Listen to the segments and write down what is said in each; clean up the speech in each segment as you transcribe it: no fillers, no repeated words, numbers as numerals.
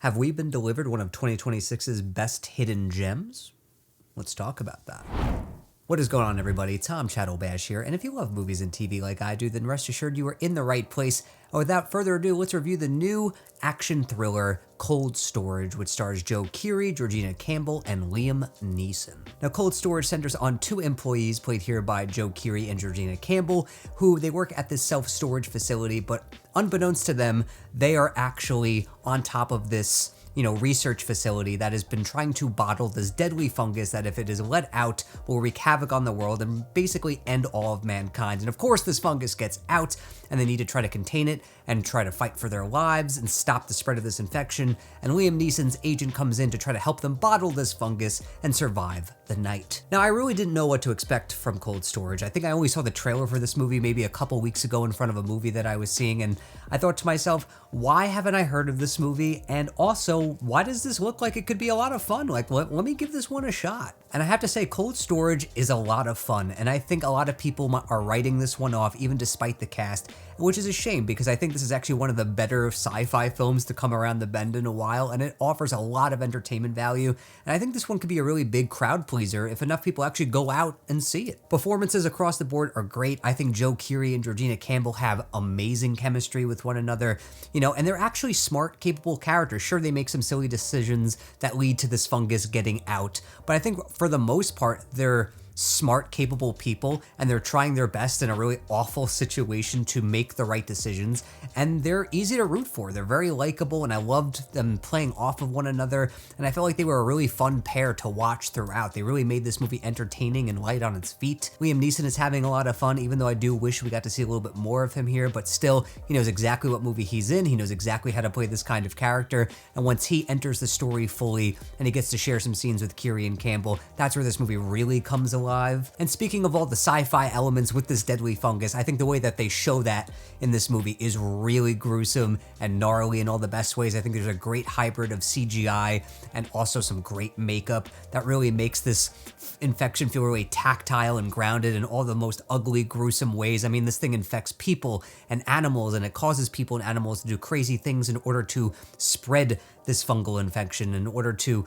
Have we been delivered one of 2026's best hidden gems? Let's talk about that. What is going on, everybody? Tom Chattelbash here, and if you love movies and TV like I do, then rest assured you are in the right place. And without further ado, let's review the new action thriller Cold Storage, which stars Joe Keery, Georgina Campbell, and Liam Neeson. Now, Cold Storage centers on two employees, played here by Joe Keery and Georgina Campbell, who they work at this self-storage facility, but unbeknownst to them, they are actually on top of this research facility that has been trying to bottle this deadly fungus that, if it is let out, will wreak havoc on the world and basically end all of mankind. And of course, this fungus gets out, and they need to try to contain it and try to fight for their lives and stop the spread of this infection. And Liam Neeson's agent comes in to try to help them bottle this fungus and survive the night. Now, I really didn't know what to expect from Cold Storage. I think I only saw the trailer for this movie maybe a couple weeks ago in front of a movie that I was seeing, and I thought to myself, why haven't I heard of this movie? And also, why does this look like it could be a lot of fun? Like, let me give this one a shot. And I have to say, Cold Storage is a lot of fun, and I think a lot of people are writing this one off, even despite the cast, which is a shame, because I think this is actually one of the better sci-fi films to come around the bend in a while, and it offers a lot of entertainment value, and I think this one could be a really big crowd pleaser if enough people actually go out and see it. Performances across the board are great. I think Joe Keery and Georgina Campbell have amazing chemistry with one another, and they're actually smart, capable characters. Sure, they make some silly decisions that lead to this fungus getting out, but I think for the most part, they're smart, capable people, and they're trying their best in a really awful situation to make the right decisions, and they're easy to root for. They're very likable, and I loved them playing off of one another, and I felt like they were a really fun pair to watch throughout. They really made this movie entertaining and light on its feet. Liam Neeson is having a lot of fun, even though I do wish we got to see a little bit more of him here, but still, he knows exactly what movie he's in. He knows exactly how to play this kind of character, and once he enters the story fully, and he gets to share some scenes with Keery and Campbell, that's where this movie really comes alive. And speaking of all the sci-fi elements with this deadly fungus, I think the way that they show that in this movie is really gruesome and gnarly in all the best ways. I think there's a great hybrid of CGI and also some great makeup that really makes this infection feel really tactile and grounded in all the most ugly, gruesome ways. I mean, this thing infects people and animals, and it causes people and animals to do crazy things in order to spread this fungal infection, in order to,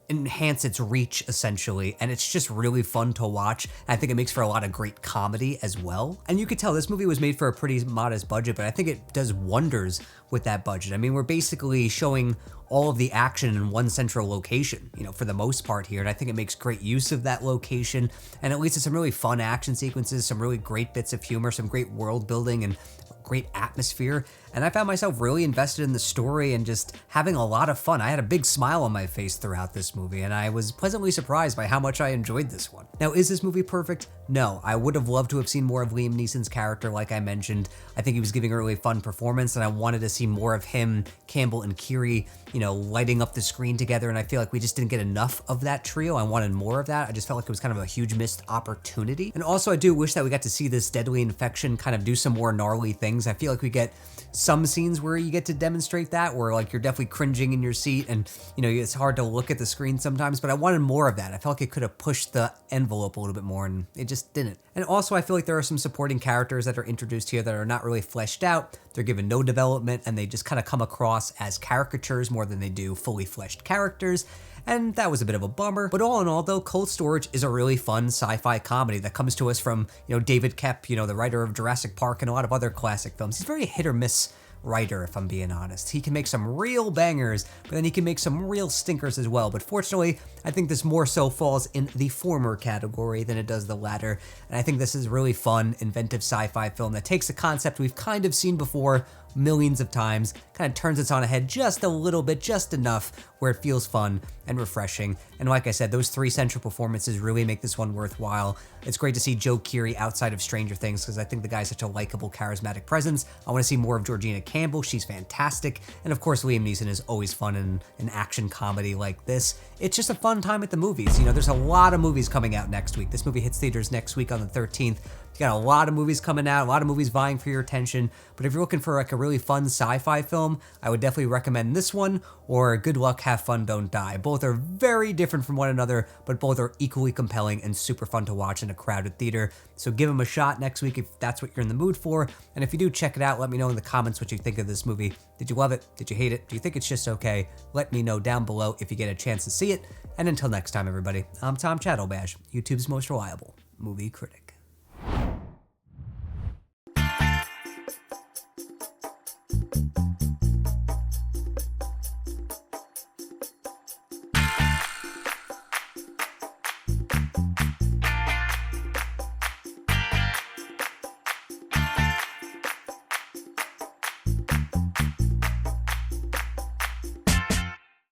enhance its reach, essentially, and it's just really fun to watch. I think it makes for a lot of great comedy as well. And you could tell this movie was made for a pretty modest budget, but I think it does wonders with that budget. I mean, we're basically showing all of the action in one central location, for the most part here, and I think it makes great use of that location, and it leads to some really fun action sequences, some really great bits of humor, some great world building, and great atmosphere, and I found myself really invested in the story and just having a lot of fun. I had a big smile on my face throughout this movie, and I was pleasantly surprised by how much I enjoyed this one. Now, is this movie perfect? No. I would have loved to have seen more of Liam Neeson's character, like I mentioned. I think he was giving a really fun performance, and I wanted to see more of him, Campbell, and Keery, lighting up the screen together, and I feel like we just didn't get enough of that trio. I wanted more of that. I just felt like it was kind of a huge missed opportunity. And also, I do wish that we got to see this deadly infection kind of do some more gnarly things. I feel like we get some scenes where you get to demonstrate that, where like you're definitely cringing in your seat and it's hard to look at the screen sometimes, but I wanted more of that. I felt like it could have pushed the envelope a little bit more, and it just didn't. And also, I feel like there are some supporting characters that are introduced here that are not really fleshed out. They're given no development, and they just kind of come across as caricatures more than they do fully fleshed characters. And that was a bit of a bummer. But all in all, though, Cold Storage is a really fun sci-fi comedy that comes to us from, David Koepp, the writer of Jurassic Park and a lot of other classic films. He's very hit or miss writer, if I'm being honest. He can make some real bangers, but then he can make some real stinkers as well. But fortunately, I think this more so falls in the former category than it does the latter. And I think this is really fun, inventive sci-fi film that takes a concept we've kind of seen before millions of times, kind of turns it on a head just a little bit, just enough where it feels fun and refreshing. And like I said, those three central performances really make this one worthwhile. It's great to see Joe Keery outside of Stranger Things, because I think the guy's such a likable, charismatic presence. I want to see more of Georgina Campbell. She's fantastic. And of course, Liam Neeson is always fun in an action comedy like this. It's just a fun time at the movies. There's a lot of movies coming out next week. This movie hits theaters next week on the 13th. You got a lot of movies coming out, a lot of movies vying for your attention, but if you're looking for like a really fun sci-fi film, I would definitely recommend this one or Good Luck, Have Fun, Don't Die. Both are very different from one another, but both are equally compelling and super fun to watch in a crowded theater. So give them a shot next week if that's what you're in the mood for. And if you do check it out, let me know in the comments what you think of this movie. Did you love it? Did you hate it? Do you think it's just okay? Let me know down below if you get a chance to see it. And until next time, everybody, I'm Tom Chattelbash, YouTube's most reliable movie critic.